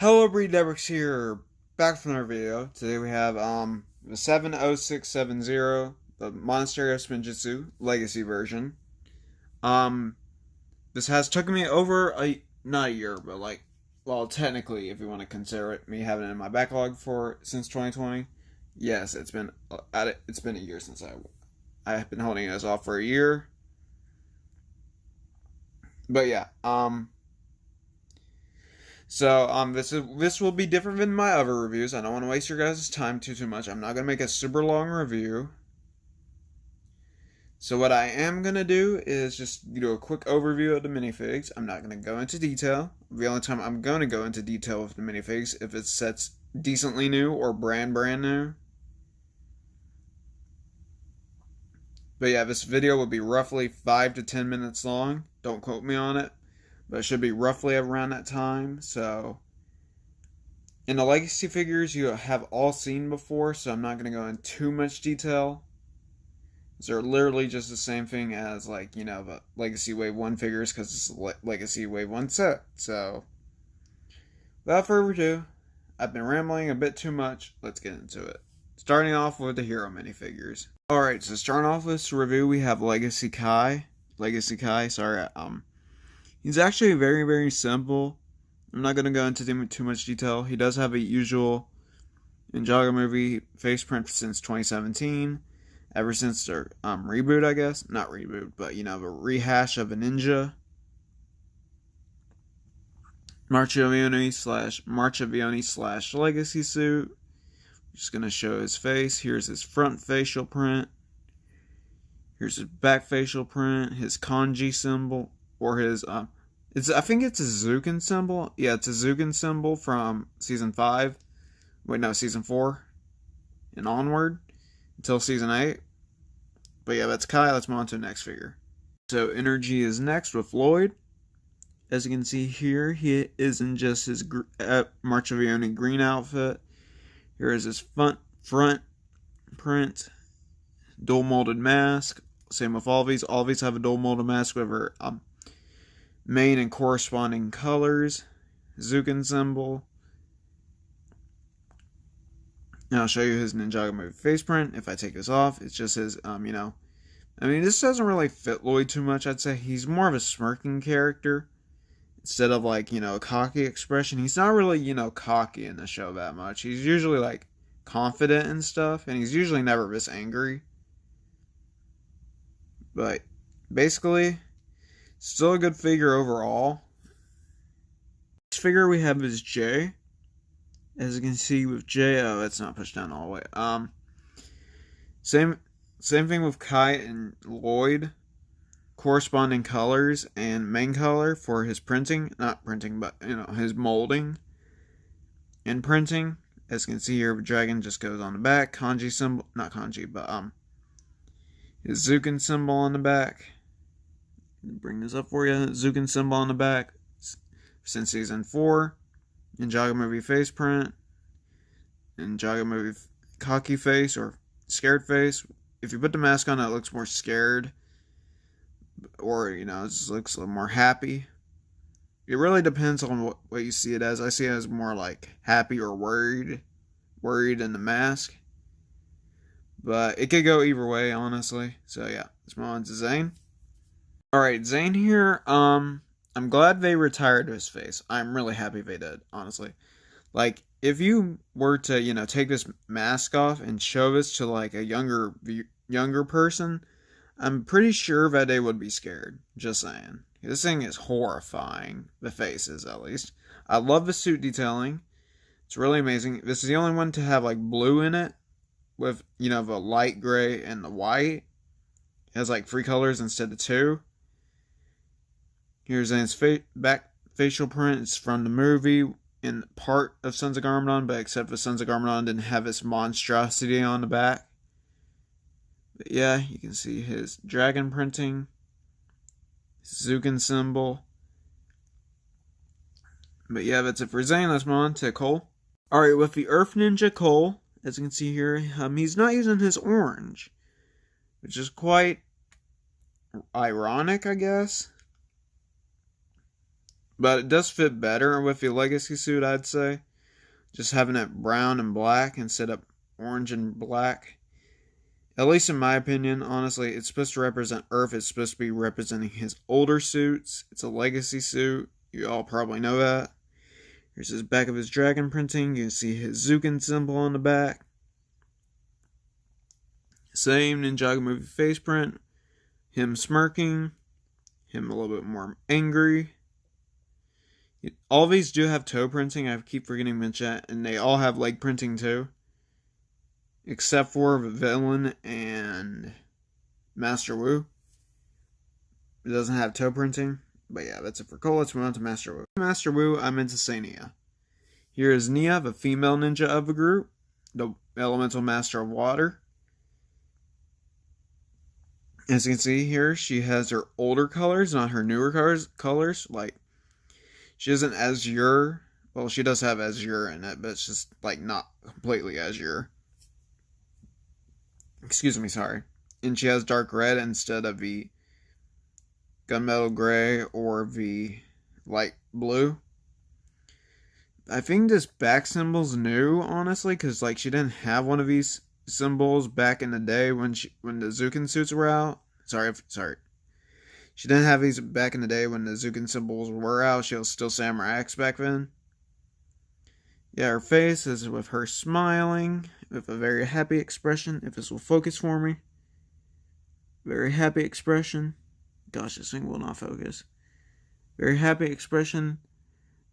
Hello, Breed Networks here, back from another video. Today we have the 70670, the Monastery of Spinjitzu Legacy version. Um, this has took me over not a year, but well, technically, if you want to consider it, me having it in my backlog for since 2020. Yes, it's been a year since I have been holding this off for a year. But yeah, this will be different than my other reviews. I don't want to waste your guys' time too much. I'm not gonna make a super long review. So what I am gonna do is just do a quick overview of the minifigs. I'm not gonna go into detail. The only time I'm gonna go into detail with the minifigs if it's sets decently new or brand new. But yeah, this video will be roughly 5 to 10 minutes long. Don't quote me on it, but it should be roughly around that time. So in the legacy figures, you have all seen before, so I'm not going to go into too much detail. They're literally just the same thing as, the Legacy Wave 1 figures, because it's a Legacy Wave 1 set. So, without further ado, I've been rambling a bit too much. Let's get into it. Starting off with the hero minifigures. Alright, so starting off with this review, we have Legacy Kai. He's actually very, very simple. I'm not going to go into too much detail. He does have a usual Ninjago movie face print since 2017. Ever since their reboot, I guess. Not reboot, but, the rehash of a ninja. Marchiavione slash legacy suit. Just going to show his face. Here's his front facial print. Here's his back facial print. His kanji symbol. Or his, I think it's a Zuken symbol. Yeah, it's a Zuken symbol from Season 5. Wait, no, Season 4. And onward. Until Season 8. But yeah, that's Kai. Let's move on to the next figure. So Energy is next with Lloyd. As you can see here, he is in just his Marchiavione green outfit. Here is his front print. Dual molded mask. Same with all these. All these have a dual molded mask with their main and corresponding colors. Zuken symbol. Now I'll show you his Ninjago movie face print. If I take this off, it's just his, this doesn't really fit Lloyd too much. I'd say he's more of a smirking character instead of a cocky expression. He's not really, cocky in the show that much. He's usually confident and stuff, and he's usually never this angry. But basically, still a good figure overall. Next figure we have is Jay. As you can see with Jay, oh, it's not pushed down all the way. Same thing with Kai and Lloyd. Corresponding colors and main color for his printing. Not printing, but, his molding and printing. As you can see here, the dragon just goes on the back. Kanji symbol, not kanji, but, his Zuken symbol on the back. Bring this up for you. Zuken symbol on the back. Since Season 4. Ninjago movie face print. Ninjago movie cocky face or scared face. If you put the mask on, it looks more scared. Or, it just looks a little more happy. It really depends on what you see it as. I see it as more happy or worried. Worried in the mask. But it could go either way, honestly. So yeah, let's move on to Zane. Alright, Zane here, I'm glad they retired his face. I'm really happy they did, honestly. If you were to, take this mask off and show this to, a younger person, I'm pretty sure that they would be scared. Just saying. This thing is horrifying. The faces, at least. I love the suit detailing. It's really amazing. This is the only one to have, blue in it. With, the light gray and the white. It has, 3 colors instead of 2. Here's Zane's back facial print. It's from the movie in part of Sons of Garmadon, but except for Sons of Garmadon didn't have this monstrosity on the back. But yeah, you can see his dragon printing, his Zuken symbol. But yeah, that's it for Zane. Let's move on to Cole. Alright, with the Earth Ninja Cole, as you can see here, he's not using his orange, which is quite ironic, I guess. But it does fit better with the legacy suit, I'd say. Just having it brown and black instead of orange and black. At least in my opinion, honestly, it's supposed to represent Earth. It's supposed to be representing his older suits. It's a legacy suit. You all probably know that. Here's his back of his dragon printing. You can see his Zukin symbol on the back. Same Ninjago movie face print. Him smirking. Him a little bit more angry. All these do have toe printing. I keep forgetting to mention that. And they all have leg printing too. Except for Villain and Master Wu. It doesn't have toe printing. But yeah, that's it for Cole. Let's move on to Master Wu. Master Wu, I meant to say Nia. Here is Nia, the female ninja of the group. The elemental master of water. As you can see here, she has her older colors, not her newer colors. Like, she isn't azure. Well, she does have azure in it, but it's just, like, not completely azure. Excuse me, sorry. And she has dark red instead of the gunmetal gray or the light blue. I think this back symbol's new, honestly, because, like, she didn't have one of these symbols back in the day when the Zukin suits were out. Sorry. She didn't have these back in the day when the Zukin symbols were out. She was still Samurai X back then. Yeah, her face is with her smiling, with a very happy expression. If this will focus for me. Very happy expression. Gosh, this thing will not focus. Very happy expression.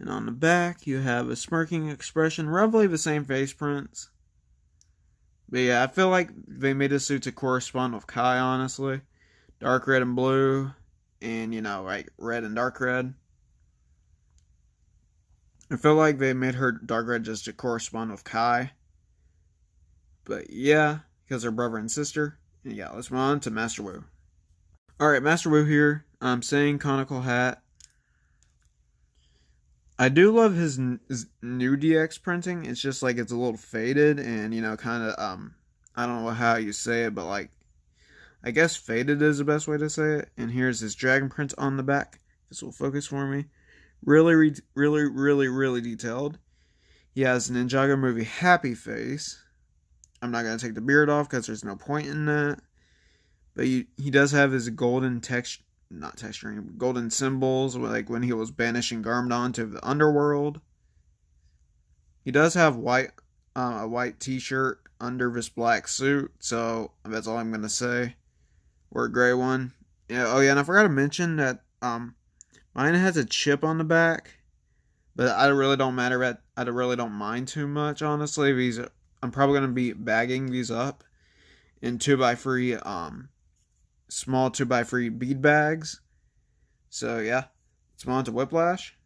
And on the back, you have a smirking expression. Roughly the same face prints. But yeah, I feel like they made the suit to correspond with Kai, honestly. Dark red and blue. And, you know, like red and dark red. I feel like they made her dark red just to correspond with Kai. But yeah, because they're brother and sister. And yeah, let's move on to Master Wu. Alright, Master Wu here. I'm saying conical hat. I do love his new DX printing. It's just like it's a little faded and, you know, kind of, I don't know how you say it, but like, I guess faded is the best way to say it. And here's his dragon print on the back. This will focus for me. Really detailed. He has a Ninjago movie happy face. I'm not going to take the beard off because there's no point in that. But he does have his golden golden symbols, like when he was banishing Garmadon to the underworld. He does have a white t-shirt under this black suit, so that's all I'm going to say. Or a gray one. Yeah, oh yeah, and I forgot to mention that mine has a chip on the back, but I really don't mind too much, honestly. I'm probably going to be bagging these up in 2x3 small 2x3 bead bags. So yeah, let's move on to Whiplash.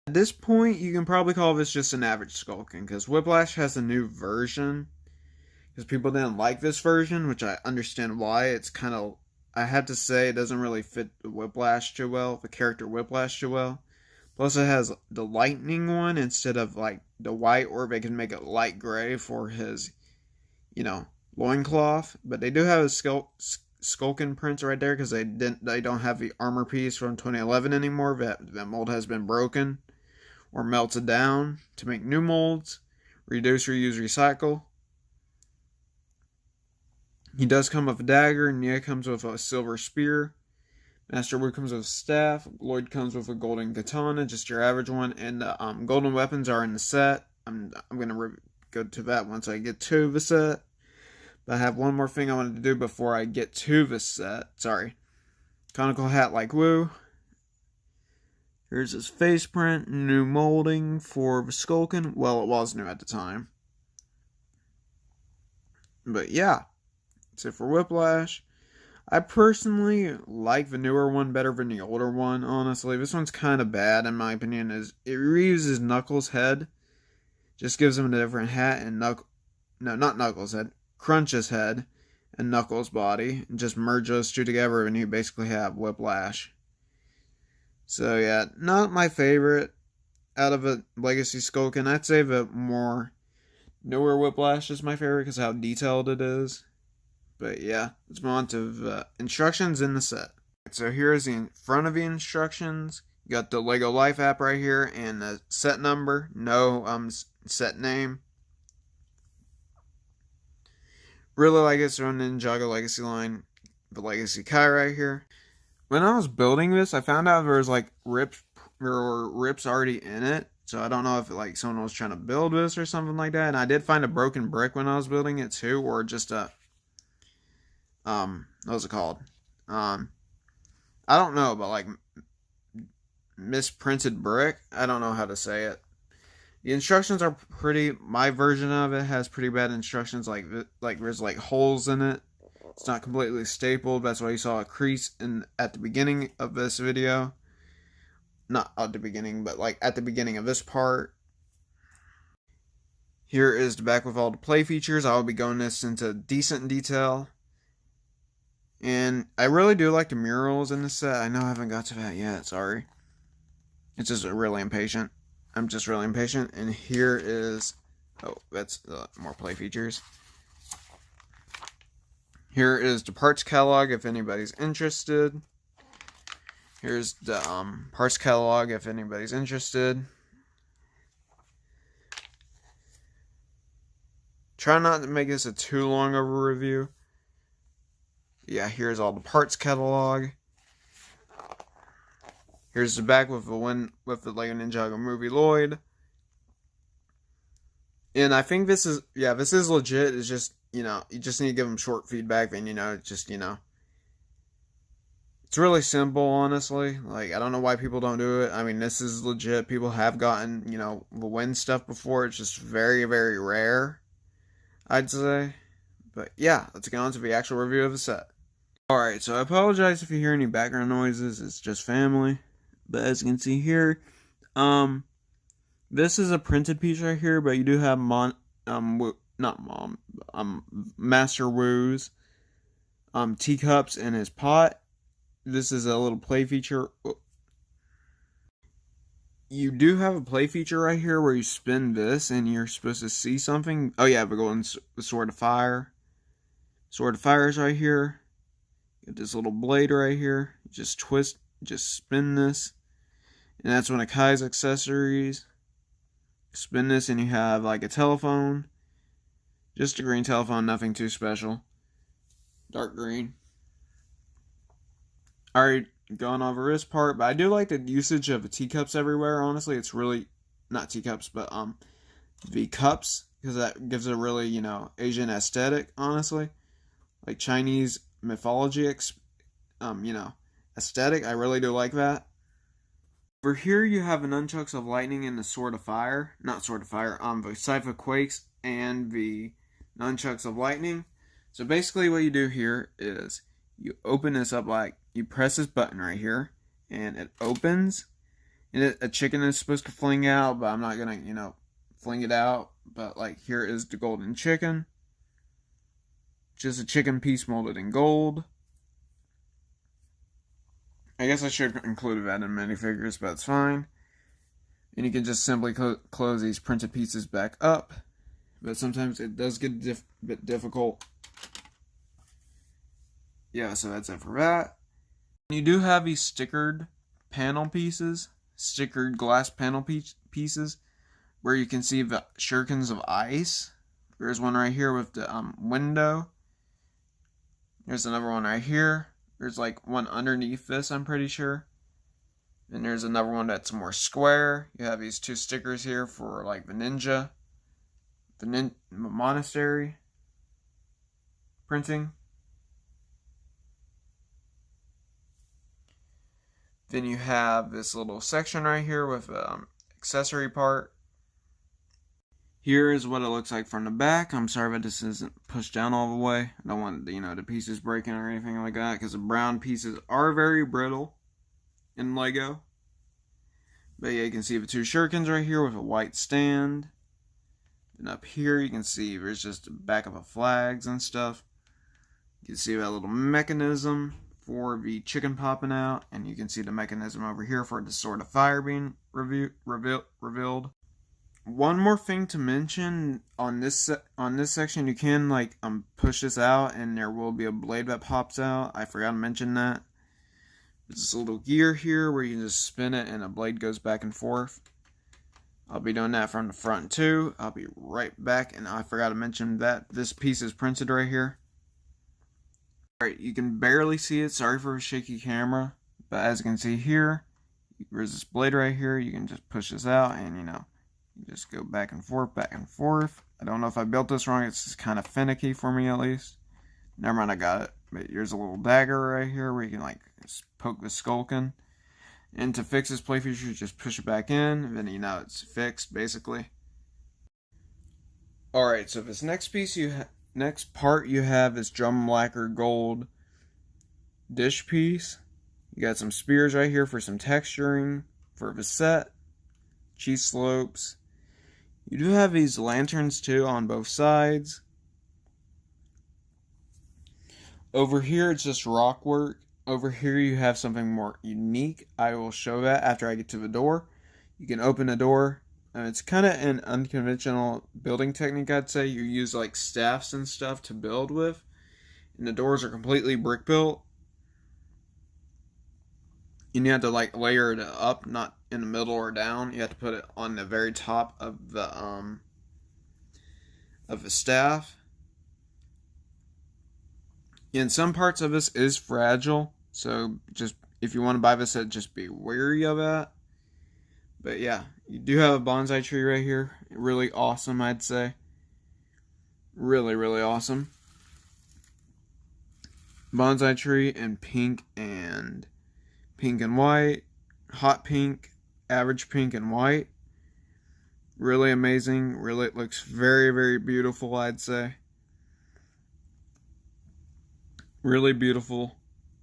At this point, you can probably call this just an average Skulking, because Whiplash has a new version. Because people didn't like this version, which I understand why. It's kind of, I have to say, it doesn't really fit the Whiplash too well, the character Whiplash too well. Plus it has the lightning one instead of like the white, or they can make it light gray for his, you know, loincloth. But they do have a Skulkin prints right there because they don't have the armor piece from 2011 anymore. That mold has been broken or melted down to make new molds. Reduce, reuse, recycle. He does come with a dagger. Nia comes with a silver spear. Master Wu comes with a staff. Lloyd comes with a golden katana, just your average one. And the golden weapons are in the set. I'm going to go to that once I get to the set. But I have one more thing I wanted to do before I get to the set. Sorry. Conical hat like Wu. Here's his face print. New molding for the Skulkin. Well, it was new at the time. But yeah. That's it for Whiplash. I personally like the newer one better than the older one, honestly. This one's kind of bad, in my opinion. It reuses Knuckles' head. Just gives him a different hat and not Knuckles' head. Crunch's head and Knuckles' body. And just merge those two together and you basically have Whiplash. So yeah, not my favorite out of a Legacy Skulkin. I'd say the more newer Whiplash is my favorite because of how detailed it is. But yeah, let's move on to the instructions in the set. So here's the front of the instructions. Got the Lego Life app right here and the set number, no set name. Really like it's from Ninjago Legacy line, the Legacy Kai right here. When I was building this, I found out there was like rips already in it. So I don't know if like someone was trying to build this or something like that. And I did find a broken brick when I was building it too, or just a what's it called? I don't know, but like misprinted brick. I don't know how to say it. The instructions are my version of it has pretty bad instructions, like there's like holes in it. It's not completely stapled. That's why you saw a crease at the beginning of this video. Not at the beginning, but like at the beginning of this part. Here is the back with all the play features. I will be going this into decent detail. And I really do like the murals in this set. I know I haven't got to that yet, sorry. It's just really impatient. I'm just really impatient. And here is, that's more play features. Here is the parts catalog if anybody's interested. Here's the parts catalog if anybody's interested. Try not to make this a too long of a review. Yeah, here's all the parts catalog. Here's the back with the Lego Ninjago movie Lloyd. And I think this is legit. It's just, you just need to give them short feedback, and, it's really simple, honestly. Like, I don't know why people don't do it. I mean, this is legit. People have gotten, the win stuff before. It's just very, very rare, I'd say. But yeah, let's get on to the actual review of the set. Alright, so I apologize if you hear any background noises. It's just family. But as you can see here, this is a printed piece right here, but you do have Master Wu's teacups in his pot. This is a little play feature. You do have a play feature right here where you spin this and you're supposed to see something. Oh yeah, we're going the Sword of Fire. Sword of Fire is right here. Get this little blade right here. Just twist, just spin this. And that's one of Kai's accessories. Spin this and you have like a telephone. Just a green telephone, nothing too special. Dark green. Alright, going over this part, but I do like the usage of the teacups everywhere, honestly. It's really, not teacups, but the cups, because that gives a really, Asian aesthetic, honestly. Like Chinese mythology, aesthetic. I really do like that. Over here you have the Nunchucks of Lightning and the Sword of Fire. Not Sword of Fire, the Scythe of Quakes and the Nunchucks of Lightning. So basically what you do here is you open this up, like you press this button right here and it opens. And a chicken is supposed to fling out, but I'm not gonna, fling it out. But like here is the golden chicken. Just a chicken piece molded in gold. I guess I should have included that in minifigures, but it's fine. And you can just simply close these printed pieces back up. But sometimes it does get a bit difficult. Yeah, so that's it for that. You do have these stickered panel pieces. Stickered glass panel pieces. Where you can see the shurikens of ice. There's one right here with the window. There's another one right here. There's like one underneath this, I'm pretty sure. And there's another one that's more square. You have these two stickers here for like the ninja. The monastery printing. Then you have this little section right here with accessory part. Here is what it looks like from the back. I'm sorry but this isn't pushed down all the way. I don't want, the pieces breaking or anything like that, because the brown pieces are very brittle in Lego. But yeah, you can see the two shurikens right here with a white stand. And up here you can see there's just the back of the flags and stuff. You can see that little mechanism for the chicken popping out. And you can see the mechanism over here for the Sword of Fire being revealed. One more thing to mention on this section, you can push this out and there will be a blade that pops out. I forgot to mention that. There's this little gear here where you can just spin it and a blade goes back and forth. I'll be doing that from the front too. I'll be right back, and I forgot to mention that this piece is printed right here. Alright, you can barely see it. Sorry for a shaky camera. But as you can see here, there's this blade right here. You can just push this out and, you just go back and forth, back and forth. I don't know if I built this wrong. It's just kind of finicky for me at least. Never mind, I got it. But here's a little dagger right here where you can like just poke the skulking. And to fix this play feature, just push it back in, and then it's fixed basically. Alright, so this next piece next part you have this drum lacquer gold dish piece. You got some spears right here for some texturing, for the set, cheese slopes. You do have these lanterns too on both sides. Over here it's just rock work. Over here you have something more unique. I will show that after I get to the door. You can open the door. It's kind of an unconventional building technique, I'd say. You use like staffs and stuff to build with. And the doors are completely brick built. And you have to like layer it up, not in the middle or down. You have to put it on the very top of the staff. And some parts of this is fragile. So just if you want to buy this set, just be wary of that. But yeah, you do have a bonsai tree right here. Really awesome, I'd say. Really, really awesome. Bonsai tree in pink and white. Hot pink, average pink and white. Really amazing. Really, it looks very, very beautiful, I'd say. Really beautiful.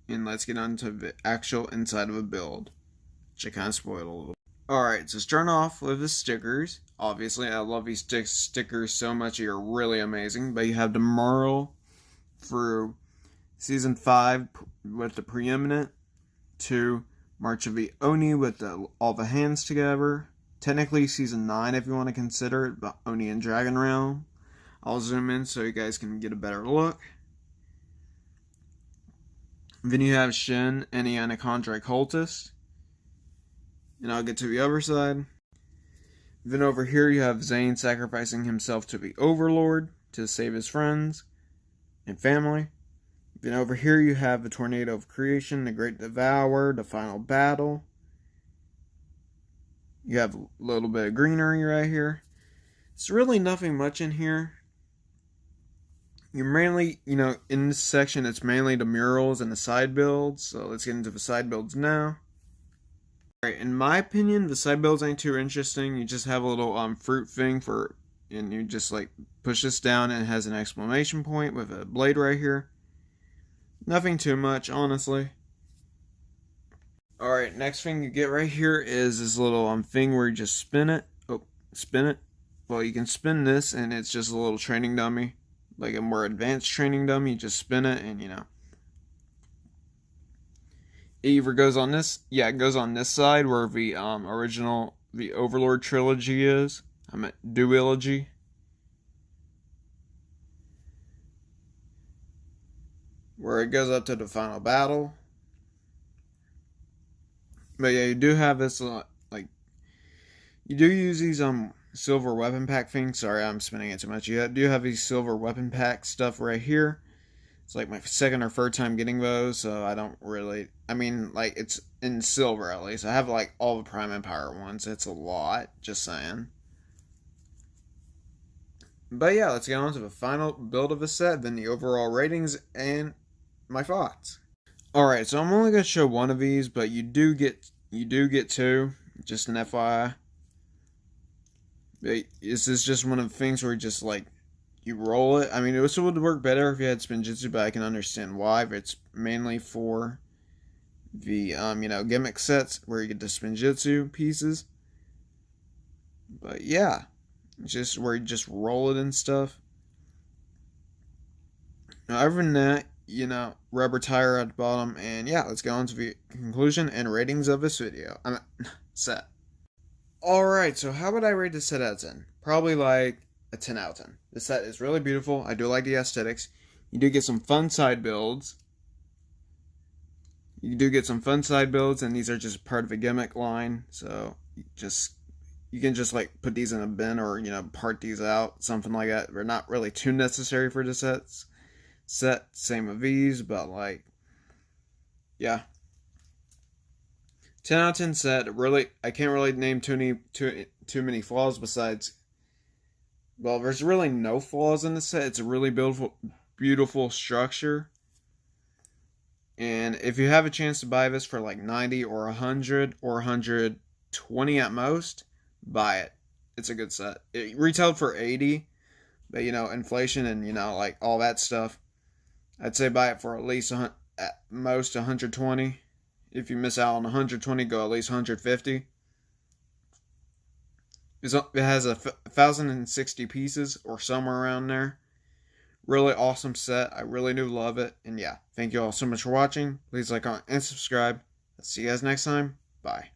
And let's get on to the actual inside of a build, which I kind of spoiled a little. Alright, so starting off with the stickers. Obviously, I love these stickers so much. They're really amazing. But you have the Merle through Season 5 with the Preeminent, to March of the Oni with all the hands together. Technically Season 9 if you want to consider it, but Oni and Dragon Realm. I'll zoom in so you guys can get a better look. Then you have Shin and the Anaconda Cultist. And I'll get to the other side. Then over here you have Zane sacrificing himself to the Overlord to save his friends and family. Then over here you have the Tornado of Creation, the Great Devourer, the Final Battle. You have a little bit of greenery right here. It's really nothing much in here. You're mainly, in this section, it's mainly the murals and the side builds. So let's get into the side builds now. Alright, in my opinion, the side builds ain't too interesting. You just have a little fruit thing and you just like push this down and it has an exclamation point with a blade right here. Nothing too much, honestly. Alright, next thing you get right here is this little thing where you just spin it. Oh, spin it. Well, you can spin this and it's just a little training dummy. Like a more advanced training dummy, you just spin it and it either goes on this, it goes on this side where the the Overlord trilogy is. I'm at duology. Where it goes up to the final battle. But yeah, you do have this you do use these silver weapon pack things. Sorry, I'm spinning it too much. You do have these silver weapon pack stuff right here. It's like my second or third time getting those, so I don't really, it's in silver at least. I have like all the Prime Empire ones. It's a lot, just saying. But yeah, let's get on to the final build of the set, then the overall ratings and my thoughts. Alright, so I'm only going to show one of these, but you do get two, just an FYI. This is just one of the things where you just you roll it. This would work better if you had Spinjitzu, but I can understand why. But it's mainly for the gimmick sets where you get the Spinjitzu pieces. But yeah, it's just where you just roll it and stuff. Now, other than that, rubber tire at the bottom, and yeah, let's go on to the conclusion and ratings of this video. Set. Alright, so how would I rate this set out of 10? Probably like a 10 out of 10. This set is really beautiful. I do like the aesthetics. You do get some fun side builds. You do get some fun side builds, and these are just part of a gimmick line. So you can just like put these in a bin, or part these out, something like that. They're not really too necessary for the set. Same with these, but like, yeah. 10 out of 10 set. Really, I can't really name too many flaws besides. Well, there's really no flaws in the set. It's a really beautiful structure. And if you have a chance to buy this for like 90 or 100 or 120 at most, buy it. It's a good set. It retailed for 80, but inflation and like all that stuff. I'd say buy it for at least at most 120. If you miss out on 120, go at least 150. It has 1,060 pieces or somewhere around there. Really awesome set. I really do love it. And yeah, thank you all so much for watching. Please like, comment, and subscribe. I'll see you guys next time. Bye.